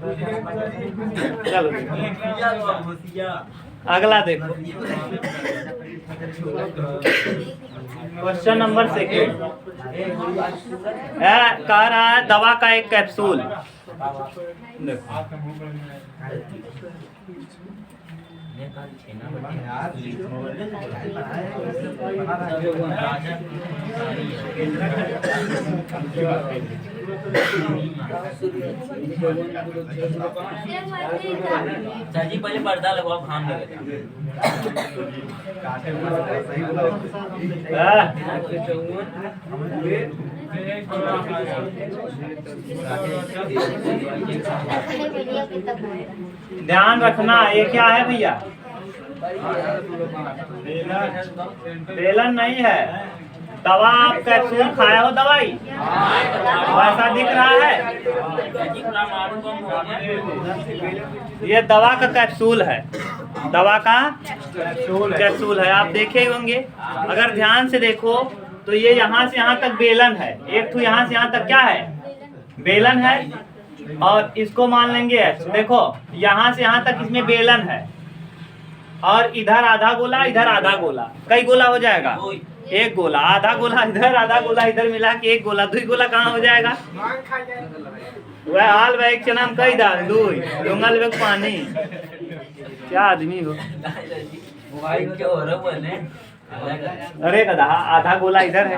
चलो अगला देखो, क्वेश्चन नंबर 2 कह रहा है दवा का एक कैप्सूल। जी पहले पर्दा लगवाओ, घाम लगेगा। ध्यान रखना, ये क्या है भैया? बेलन नहीं है। दवा आप कैप्सूल खाए हो दवाई, वैसा दिख रहा है। ये दवा का कैप्सूल है, दवा का कैप्सूल है, आप देखे ही होंगे। अगर ध्यान से देखो तो ये यहाँ से यहाँ तक बेलन है, एक तो यहाँ से यहाँ तक क्या है? बेलन है। और इसको मान लेंगे H। देखो यहाँ से यहाँ तक इसमें बेलन है, और इधर आधा गोला, इधर आधा गोला, कई गोला हो जाएगा? एक गोला। आधा गोला इधर, आधा गोला इधर, मिला के एक गोला। दुई गोला कहाँ हो जाएगा? वह हाल बैग के नाम कई दाल दुई डोंगल बैग पानी। क्या आदमी हो? अरे गधा, आधा गोला इधर है।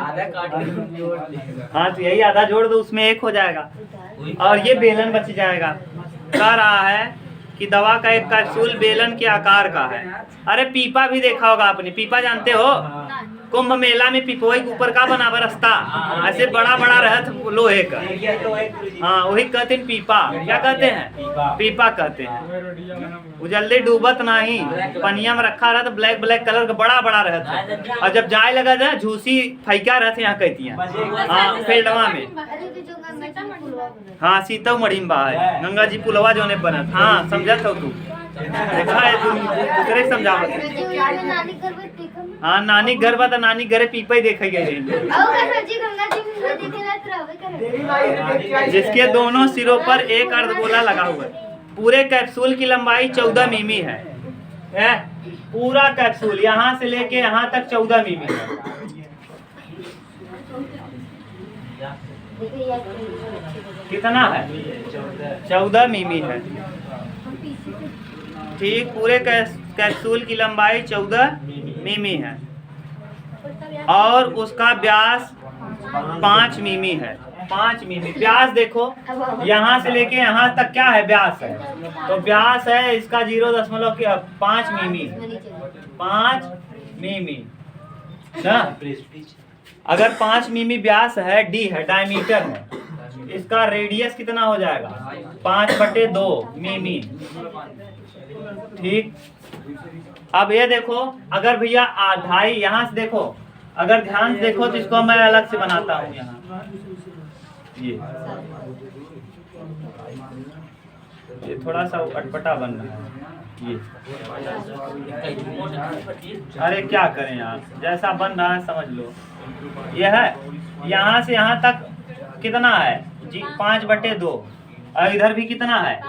हाँ तो यही आधा जोड़ दो, उसमें एक हो जाएगा, और ये बेलन बच जाएगा। कह रहा है कि दवा का एक कैप्सूल बेलन के आकार का है। अरे पीपा भी देखा होगा आपने, पीपा जानते हो? कुंभ मेला में पिपवई के ऊपर का बना रास्ता, ऐसे बड़ा बड़ा रहत लोहे का। हाँ वही कहते हैं पीपा। क्या कहते हैं? पीपा कहते हैं। वो जल्दी डूबत नहीं, पनिया में रखा रहता, ब्लैक ब्लैक कलर का बड़ा बड़ा रहता। और जब जाए लगा था झूसी फैका रहते यहाँ कहती हैं। हाँ फील्डवा में। हाँ सीता मड़िम्बा है, गंगा जी पुलवा जो ने बनत। हाँ समझत हो तू, देखा है तू, दूसरे समझावत। हाँ नानी घर बा, नानी घरे पीपा ही देखा गए। जिसके दोनों सिरों पर एक अर्धगोला लगा हुआ है। पूरे कैप्सूल की लंबाई 14 मिमी है। पूरा कैप्सूल यहाँ से लेके यहाँ तक 14 मिमी है। कितना है? 14 मिमी है। ठीक, पूरे कैप्सूल की लंबाई 14 मिमी है, और उसका व्यास 5 मिमी है। 5 मिमी व्यास। देखो यहाँ से लेके यहाँ तक क्या है? व्यास है। तो व्यास है इसका 0.5 मिमी। 5 मिमी ना, अगर 5 मिमी व्यास है, डी है, डायमीटर है, इसका रेडियस कितना हो जाएगा? 5/2 मिमी। ठीक। अब ये देखो, अगर भैया ढाई, यहाँ से देखो, अगर ध्यान से देखो तो इसको मैं अलग से बनाता हूँ। यहाँ ये थोड़ा सा अटपटा बन रहा है ये। अरे क्या करें यार, जैसा बन रहा है समझ लो। ये है, यहाँ से यहाँ तक कितना है जी? 5/2। और इधर भी कितना है?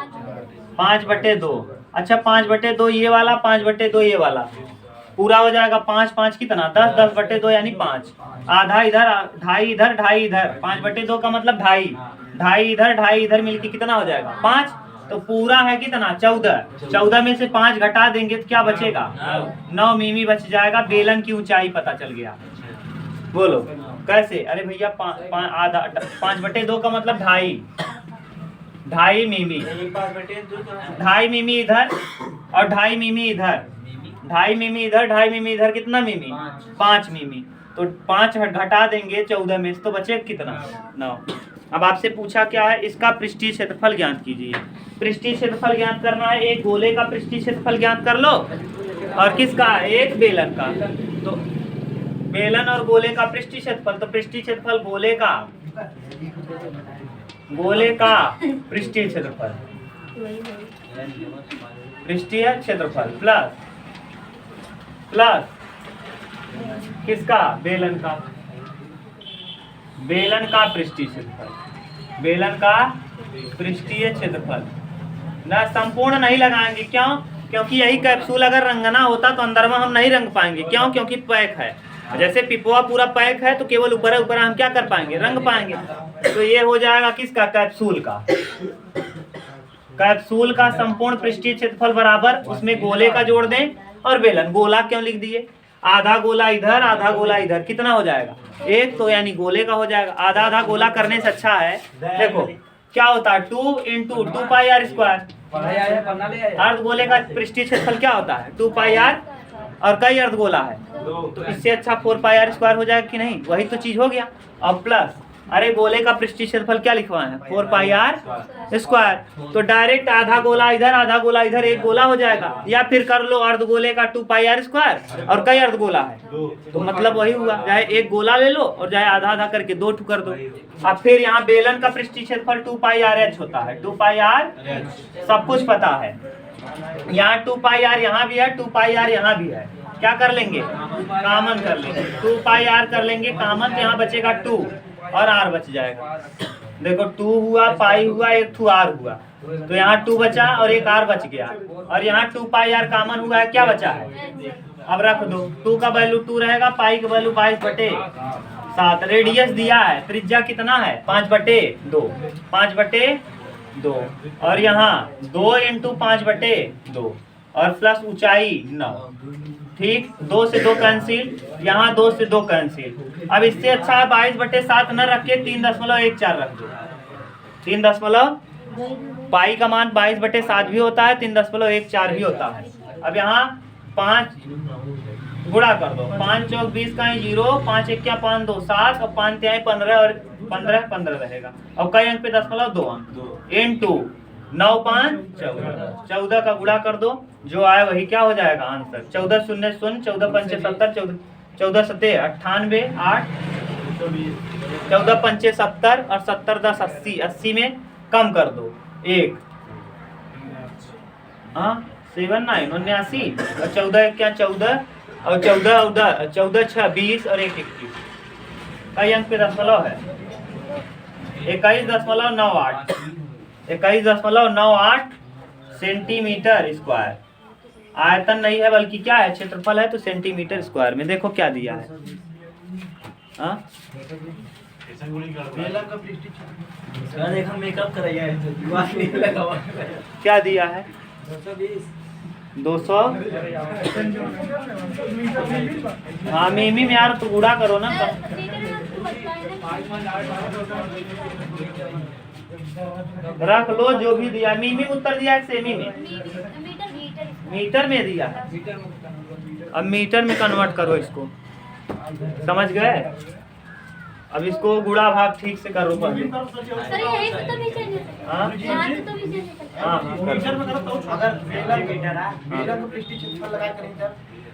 5/2। अच्छा 5/2 ये वाला, 5/2 ये वाला, पूरा हो जाएगा 5 5 कितना? 10 10/2 यानी 5। आधा इधर, ढाई इधर, ढाई इधर। 5/2 का मतलब ढाई, ढाई इधर, ढाई इधर, मिलके कितना हो जाएगा? 5। तो पूरा है कितना? 14। 14 में से 5 घटा देंगे तो क्या बचेगा? 9 मिमी बच जाएगा। बेलन की ऊंचाई पता चल गया। बोलो कैसे? अरे भैया आधा 5/2 का मतलब ढाई, ढाई मिमी, ढाई मिमी इधर और ढाई मिमी इधर, ढाई मिमी इधर, ढाई मिमी इधर, कितना मिमी? 5 मिमी। तो 5 घटा देंगे 14 में से तो बचे कितना? 9। अब आपसे पूछा क्या है? इसका पृष्ठीय क्षेत्रफल ज्ञात कीजिए। पृष्ठीय क्षेत्रफल ज्ञात करना है। एक गोले का पृष्ठीय क्षेत्रफल ज्ञात कर लो, और किसका? एक बेलन का। तो बेलन और गोले का पृष्ठीय क्षेत्रफल, तो पृष्ठीय क्षेत्रफल गोले का, गोले का पृष्ठीय क्षेत्रफल, पृष्ठीय क्षेत्रफल प्लस किसका? बेलन का, बेलन का पृष्ठीय क्षेत्रफल, बेलन का पृष्ठीय क्षेत्रफल ना संपूर्ण नहीं लगाएंगे। क्यों? क्योंकि यही कैप्सूल अगर रंगना होता तो अंदर में हम नहीं रंग पाएंगे। क्यों? क्योंकि पैक है। जैसे पिपुआ पूरा पैक है तो केवल ऊपर ऊपर हम क्या कर पाएंगे? रंग पाएंगे। तो ये हो जाएगा किसका? कैप्सूल का। कैप्सूल का संपूर्ण पृष्ठीय क्षेत्रफल बराबर उसमें गोले का जोड़ दें और बेलन। गोला क्यों लिख दिए? आधा गोला इधर आधा गोला इधर, कितना हो जाएगा? एक, तो यानी गोले का हो जाएगा। आधा आधा गोला करने से अच्छा है, देखो क्या होता है 2 इंटू 2 पाई आर स्क्वायर। अर्धगोले का पृष्ठीय क्षेत्रफल क्या होता है? 2 पाई आर, और कई अर्धगोला है तो इससे अच्छा 4 पाई आर स्क्वायर हो जाएगा कि नहीं? वही तो चीज हो गया। अब प्लस, अरे गोले का पृष्ठीय क्षेत्रफल क्या लिखवाए हैं? 4 पाई आर स्क्वायर। तो डायरेक्ट आधा गोला इधर आधा गोला इधर एक गोला हो जाएगा। या फिर कर लो अर्धगोले का 2 पाई आर स्क्वायर और कई अर्धगोला है तो मतलब वही हुआ, चाहे एक गोला ले लो और चाहे आधा आधा करके 2 टू कर दो। अब फिर यहाँ बेलन का पृष्ठीय क्षेत्रफल 2 पाई आर एच होता है। 2 पाई आर सब कुछ पता है। यहाँ 2 पाई आर यहाँ भी है, 2 पाई आर यहाँ भी है। क्या कर लेंगे? कॉमन कर लेंगे। 2 पाई आर कर लेंगे कॉमन, तो यहाँ बचेगा 2 और आर बच जाएगा। देखो 2 हुआ, पाई हुआ, एक 2 आर हुआ, तो यहाँ 2 बचा और एक आर बच गया। और यहाँ 2 पाई आर कॉमन हुआ है, क्या बचा है? अब रख दो, 2 का वैल्यू 2 रहेगा, पाई का वैल्यू 22/7। रेडियस दिया है, त्रिज्या कितना है? 5/2, 5/2। और यहाँ 2 इंटू 5/2 और प्लस ऊंचाई 9। ठीक, 2 से 2 कैंसिल, यहाँ 2 से 2 कैंसिल। अब इससे अच्छा है 22/7 न रख के 3.14 रख दो। 3 पाई का मान 22/7 भी होता है, 3.14 भी होता है। अब यहाँ 5 गुणा कर दो, 5 चौक 20 का 0, 5 एक 5 2 7 और 5 तिहाई 15 और 15 रहेगा। अब कई अंक पे 0.2 अंक इंटू 9 5 14, 14 का गुणा कर दो, जो आए वही क्या हो जाएगा आंसर? 14 0 0, 14 5 70, 14 7 98, 8 14 5 70 और 70 10 80, 80 में कम कर दो 1, 7 9 79 और 14 क्या 14 और 14 6 20 और 1 21। कई अंक पे दशमलव है? 21.98, 21.98 सेंटीमीटर स्क्वायर। आयतन नहीं है बल्कि क्या है? क्षेत्रफल है, तो सेंटीमीटर स्क्वायर में देखो क्या दिया है। देखो मेकअप कराया है, क्या दिया है? 200। हाँ मिमी में यार, तो गुणा करो ना। रख लो जो भी दिया। मिमी उत्तर दिया है सेमी में? मीटर में दिया है। अब मीटर में कन्वर्ट करो इसको, समझ गए? अब इसको गुणा भाग ठीक से करो पहले।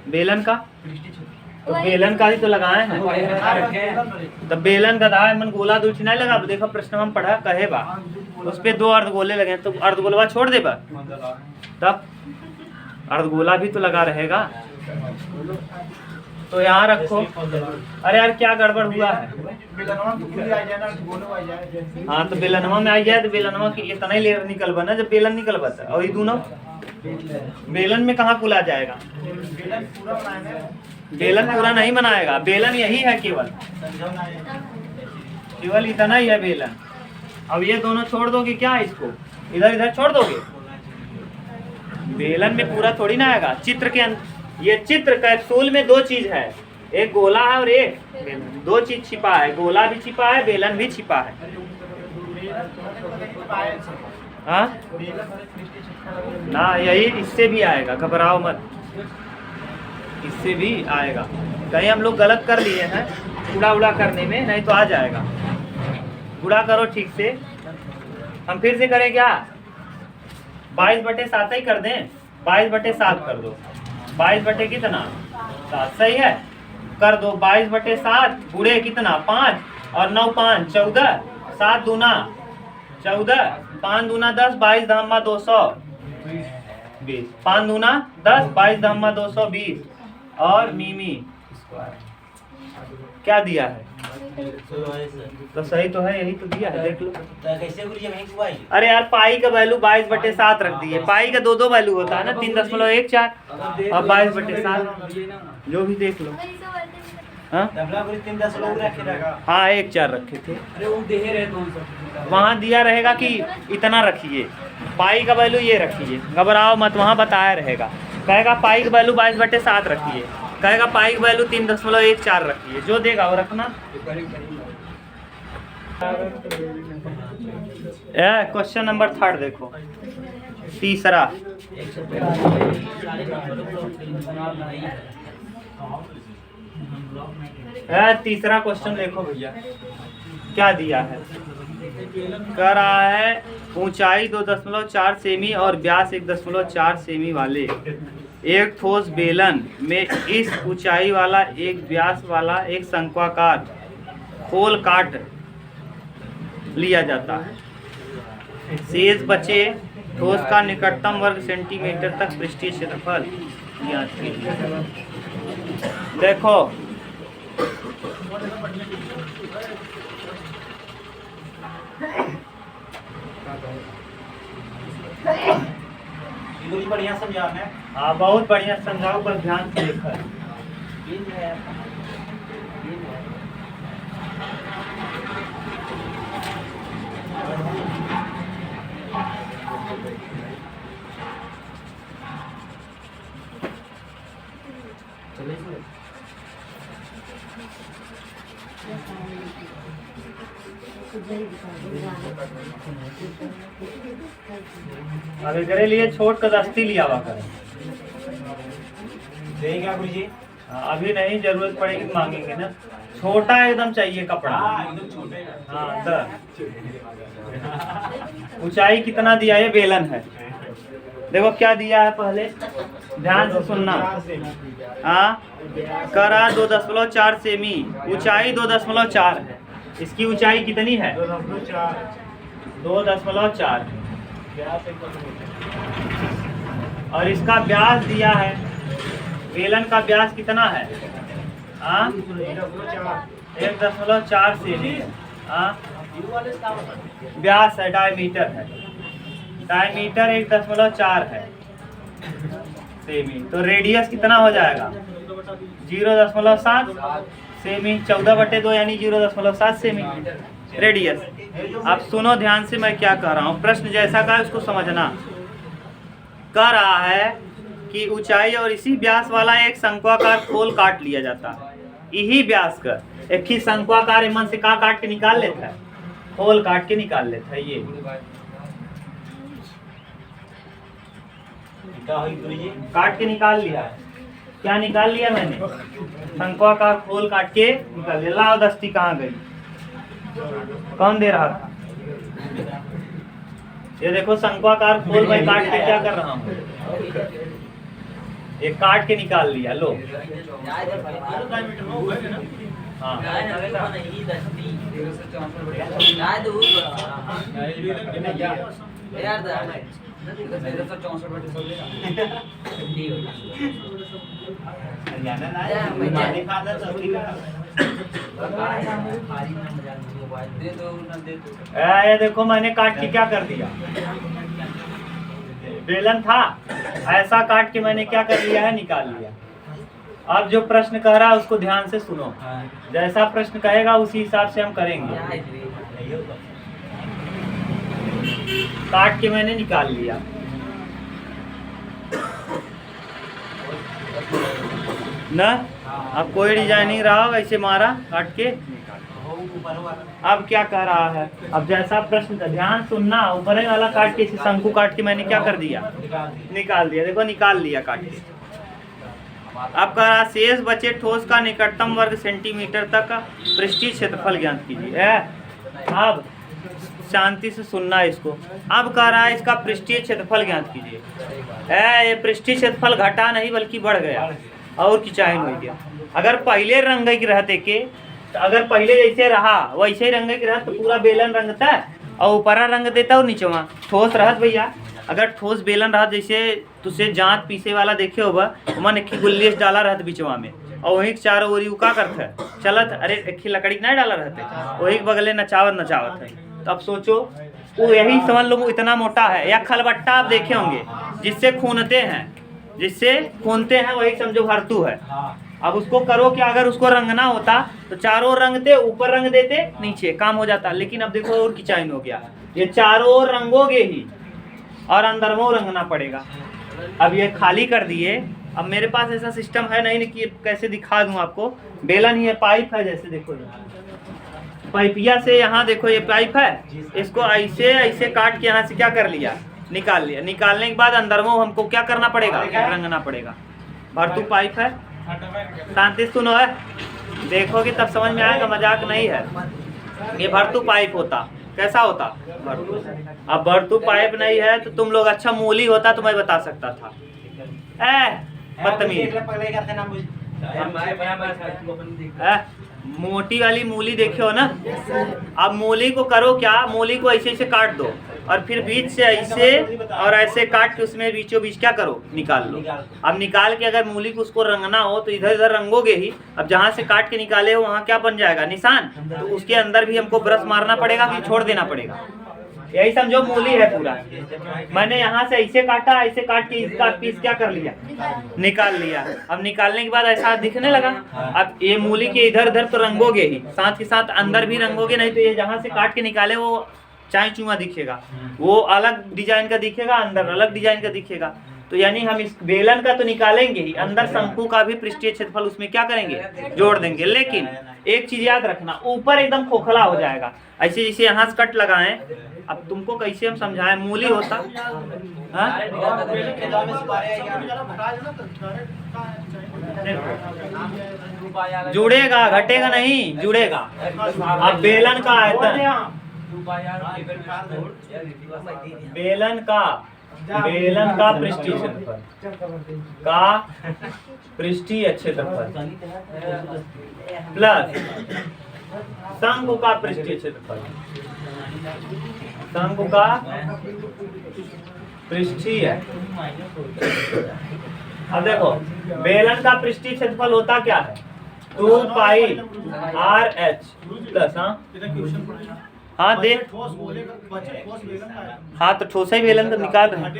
बेलन का तो बेलन का ही तो लगाए हैं। तो बेलन का दाए मन गोला दूसरी नहीं लगा। देखो प्रश्न हम पढ़ा कहे बा उस पे 2 अर्धगोले लगे, तो अर्धगोलवा छोड़ दे बा, तब अर्धगोला भी तो लगा रहेगा। तो यहाँ रखो। अरे यार क्या गड़बड़ हुआ है? हाँ तो बेलनवा में आ जाए तो बेलनवा की इतना ही लेयर निकल बना, जब बेलन निकल बता। और ये दोनों बेलन में कहाँ कुल आ जाएगा? बेलन पूरा नहीं बनाएगा। बेलन यही है, केवल इतना ही है बेलन। अब ये दोनों छोड़ दोगे क्या? इसको इधर इधर छोड़ दोगे। बेलन में पूरा थोड़ी ना आएगा। चित्र के ये चित्र कैप्सूल में 2 चीज है, एक गोला है और एक बेलन। 2 चीज छिपा है, गोला भी छिपा है, बेलन भी छिपा है। हाँ ना, यही इससे भी आएगा, घबराओ मत, इससे भी आएगा। कहीं हम लोग गलत कर लिए हैं गुड़ा उड़ा करने में, नहीं तो आ जाएगा। गुड़ा करो ठीक से। हम फिर से करें क्या? 22/7 ही कर दें। 22/7 कर दो। 22 बटे कितना? 7, सही है। कर दो 22/7 गुणे कितना? 5 और 9 5 14, 7 दूना 14, 5 दूना 10, 22 धामा 220, 5 दूना 10, 22 धामा 220 और मिमी क्या दिया है? तो ऐसे तो सही तो है, यही तो दिया है, देख लो। तो कैसे गुरुजी वहीं को आई? अरे यार पाई का वैल्यू 22/7 रख दिए। पाई का दो वैल्यू होता है ना, 3.14 और 22/7, जो भी देख लो। हाँ डबला गुरुजी 3.10 रखे रहेगा। हाँ 1/4 रखे थे। अरे वो देहे रहे कौन सा? वहाँ दिया रहेगा कि इतना रखिए, पाई का वैल्यू ये रखिए, घबराओ मत, वहाँ बताया रहेगा। कहेगा पाई का वैल्यू 22/7 रखिए, कहेगा पाई का वैल्यू 3.14 रखिए, जो देगा वो रखना। क्वेश्चन नंबर 3 देखो, तीसरा। तीसरा क्वेश्चन देखो भैया, क्या दिया है? कह रहा है ऊंचाई 2.4 सेमी और व्यास 1.4 सेमी वाले एक ठोस बेलन में इस ऊंचाई वाला एक व्यास वाला एक शंक्वाकार खोल काट लिया जाता है। शेष बचे ठोस का निकटतम वर्ग सेंटीमीटर तक पृष्ठीय क्षेत्रफल ज्ञात कीजिए। देखो गुरुजी बढ़िया समझा है। हाँ बहुत बढ़िया समझाओ, पर ध्यान से देखो। अब एकरे लिए छोट का दस्ती लिया हुआ करें। देगा गुरुजी? अभी नहीं, जरूरत पड़ेगी मांगेंगे ना। छोटा एकदम चाहिए कपड़ा। एकदम छोटे। हाँ सर। ऊंचाई कितना दिया है? बेलन है। देखो क्या दिया है, पहले ध्यान से सुनना। हाँ करा 2.4 सेमी, ऊंचाई 2.4 है। इसकी ऊंचाई कितनी है? 2.4। और इसका व्यास दिया है, बेलन का व्यास कितना है? 1.4 सेमी। व्यास है, डायमीटर है, डायमीटर 1.4 है सेमी। तो रेडियस कितना हो जाएगा? 0.7 सेमी। 14/2 यानी 0.7 सेमी रेडियस। आप सुनो ध्यान से, मैं क्या कह रहा हूँ। प्रश्न जैसा का है उसको समझना। कह रहा है कि ऊंचाई और इसी व्यास वाला एक शंक्वाकार खोल काट लिया जाता है। यही व्यास का एक ही शंक्वाकार मन से का काट के निकाल लेता है, खोल काट के निकाल लेता है। ये काट के निकाल लिया है। क्या निकाल लिया मैंने? शंक्वाकार खोल काट के निकाल लिया। लाओ दस्ती कहाँ गई? कौन दे रहा था? ये देखो शंक्वाकार खोल मैं काट के क्या कर रहा हूँ, ये काट के निकाल लिया। लो हाँ ये देखो मैंने काट के क्या कर दिया। बेलन था, ऐसा काट के मैंने क्या कर लिया है, निकाल लिया। अब जो प्रश्न कह रहा है उसको ध्यान से सुनो। जैसा प्रश्न कहेगा उसी हिसाब से हम करेंगे। काट के मैंने निकाल लिया। ना अब कोई डिजाइनिंग रहा वैसे मारा काट के। अब क्या कह रहा है? अब जैसा प्रश्न का ध्यान सुनना। ऊपर वाला काट के, शंकु काट के मैंने क्या कर दिया, निकाल दिया। देखो निकाल लिया काट के। अब कह रहा शेष बचे ठोस का निकटतम वर्ग सेंटीमीटर तक का पृष्ठीय क्षेत्रफल ज्ञात कीजिए। अब शांति से सुनना इसको। अब कह रहा है इसका पृष्ठीय क्षेत्रफल ज्ञात कीजिए। ये पृष्ठीय क्षेत्रफल घटा नहीं बल्कि बढ़ गया और किचाइन हो गया। अगर पहले रंग की रहते के, अगर पहले जैसे रहा वैसे ही रंग की रहत तो पूरा बेलन रंगता है और ऊपरा रंग देता और नीचवा ठोस रहत भैया। अगर ठोस बेलन रहत, जैसे तुझसे जांत पीसे वाला देखे होगा, मन एक गुल्लेस डाला रहत बिचवा में, और वही चारों ओरी का करते है चलत, अरे एक ही लकड़ी नहीं डाला रहते, वही बगले नचावत है। तो अब सोचो वो यही समझ लो इतना मोटा है, या खलबट्टा आप देखे होंगे जिससे खूनते हैं वही समझो भरतू है। अब उसको करो कि अगर उसको रंगना होता तो चारों रंगते, ऊपर रंग देते, नीचे काम हो जाता। लेकिन अब देखो और किचाइन हो गया, ये चारों ओर रंगोगे ही और अंदर में रंगना पड़ेगा। अब ये खाली कर दिए। अब मेरे पास ऐसा सिस्टम है नहीं कि कैसे दिखा दूं आपको। बेलन ही है, पाइप है, जैसे देखो पाइपिया से यहाँ देखो ये पाइप है, इसको ऐसे ऐसे काट के यहाँ से क्या कर लिया, निकाल लिया। निकालने के बाद अंदर में हमको क्या करना पड़ेगा, रंगना पड़ेगा। भरतू पाइप है, शांति सुनो है, देखोगे तब समझ में आएगा, मजाक नहीं है। ये भरतू पाइप होता, कैसा होता भरतू। अब भरतू पाइप नहीं है तो तुम लोग अच्छा मूली होता तो मैं बता सकता था। बदतमीज, मोटी वाली मूली देखे हो ना। अब मूली को करो क्या, मूली को ऐसे ऐसे काट दो और फिर बीच से ऐसे और ऐसे काट के उसमें बीचों बीच क्या करो, निकाल लो। अब निकाल के अगर मूली को उसको रंगना हो तो इधर इधर रंगोगे ही। अब जहाँ से काट के निकाले हो वहाँ क्या बन जाएगा, निशान। तो उसके अंदर भी हमको ब्रश मारना पड़ेगा कि छोड़ देना पड़ेगा। यही समझो मूली है पूरा। मैंने यहाँ से ऐसे काटा, ऐसे काट के इसका पीस क्या कर लिया, निकाल लिया। अब निकालने के बाद ऐसा दिखने लगा। अब ये मूली के इधर उधर तो रंगोगे ही, साथ के साथ अंदर भी रंगोगे, नहीं तो ये जहाँ से काट के निकाले वो चाय चुआ दिखेगा, वो अलग डिजाइन का दिखेगा, अंदर अलग डिजाइन का दिखेगा। तो यानी हम इस बेलन का तो निकालेंगे ही, अंदर शंकु का भी पृष्ठीय क्षेत्रफल उसमें क्या करेंगे, जोड़ देंगे। लेकिन एक चीज याद रखना, ऊपर एकदम खोखला हो जाएगा। ऐसे जैसे यहाँ से कट लगाएं, अब तुमको कैसे हम समझाएं, मूली होता जुड़ेगा, घटेगा नहीं, जुड़ेगा। अब बेलन का आयतन, बेलन का पृष्ठीय क्षेत्रफल प्लस शंकु का पृष्ठीय क्षेत्रफल, शंकु का पृष्ठीय। अब देखो बेलन का पृष्ठीय क्षेत्रफल होता क्या है, 2 पाई RH प्लस, हाँ दे, हाँ तो ठोसा ही बेलन तो निकाल रहे हैं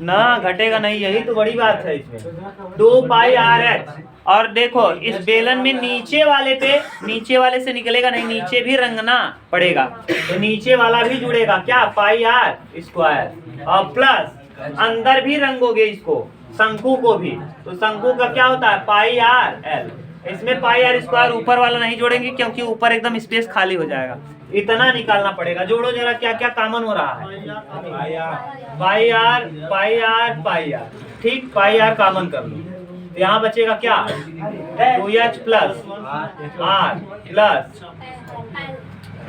ना, घटेगा नहीं, यही तो बड़ी बात है इसमें। 2 पाई RH। और देखो इस बेलन में नीचे वाले से निकलेगा नहीं, नीचे भी रंगना पड़ेगा, तो नीचे वाला भी जुड़ेगा क्या, पाई R स्क्वायर, और प्लस अंदर भी रंगोगे इसको, शंकु को भी, तो शंकु का क्या होता है, पाई RL। इसमें पाई R स्क्वायर ऊपर वाला नहीं जोड़ेंगे क्योंकि ऊपर एकदम स्पेस खाली हो जाएगा। इतना निकालना पड़ेगा। जोड़ो जरा क्या क्या कॉमन हो रहा है, पाई R, ठीक, पाई R कॉमन कर लो, तो यहाँ बचेगा क्या, 2H plus R plus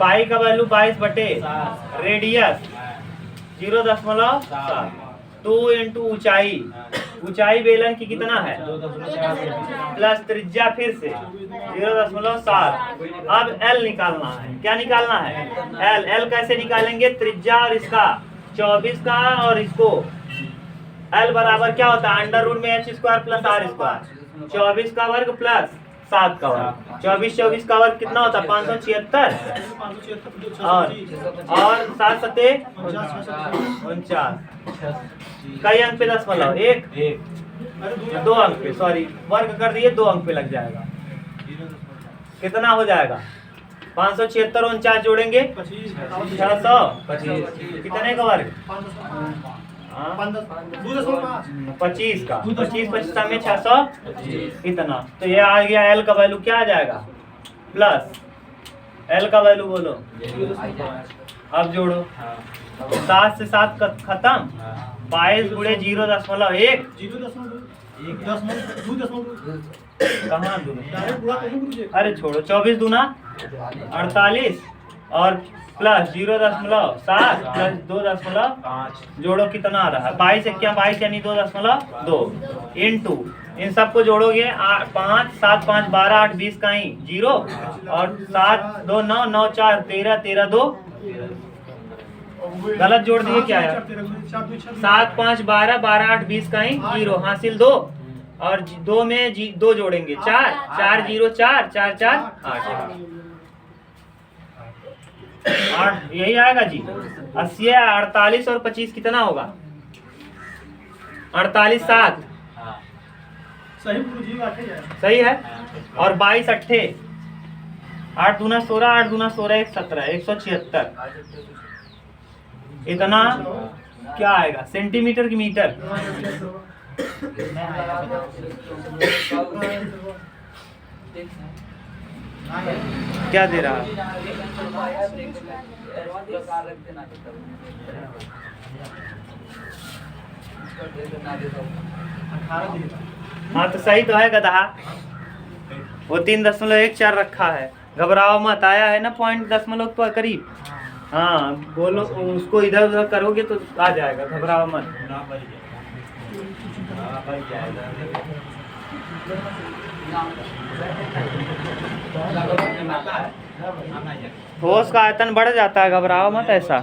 pi का वैल्यू 22 रेडियस 0.7, 2 इंटू ऊंचाई बेलन की कितना है, प्लस त्रिज्या फिर से 0.7। अब L निकालना है, क्या निकालना है, L कैसे निकालेंगे, त्रिज्या और इसका 24 का और इसको L बराबर क्या होता है, अंडर रूट में H square plus R square, 24 का वर्ग प्लस 7 का वर्ग, 24 का वर्ग कितना होता है, 576 और 7 सते 49। कई अंक पे 10 एक 2 अंक पे, सॉरी वर्ग कर दिए, 2 अंक पे लग जाएगा। कितना हो जाएगा, 576 और 49 जोड़ेंगे 625, कितने का वर्ग, 25 का, 25 में 600 इतना। तो ये आ गया L का वैल्यू क्या आ जाएगा, प्लस L का वैल्यू बोलो, अब जोड़ो, 7 से 7 खत्म, 22 गुणे 0.1, कहाँ दूना, अरे छोड़ो, 24 दूना 48 और प्लस 0.7 प्लस 2.5, जोड़ो कितना आ रहा है, 22 यानी 2.2 इंटू, इन सबको जोड़ोगे 5 7 5 12 8 20 का ही 0 और 7 2 9 9 4 13 13 2, गलत जोड़ दिए क्या है, 7 5 12 12 8 20 का ही 0 हासिल 2, और 2 में 2 जोड़ेंगे 4, 4 0 4, 4 4 8। 8 यही आएगा जी। 80 48 और 25 कितना होगा? 48 7। हाँ सही गुरुजी बात है यार। सही है। और 22 अट्ठे 8 दूना 16, 8 दूना 16 1 17 176। इतना क्या आएगा? सेंटीमीटर की मीटर? क्या दे रहा है? हाँ तो सही तो है गधा। वो 3.14 रखा है। घबराओ मत, आया है ना पॉइंट 0.0 पर करीब। हाँ बोलो, उसको इधर उधर करोगे तो आ जाएगा, घबराओ मत। ठोस का आयतन बढ़ जाता है, घबराओ मत ऐसा।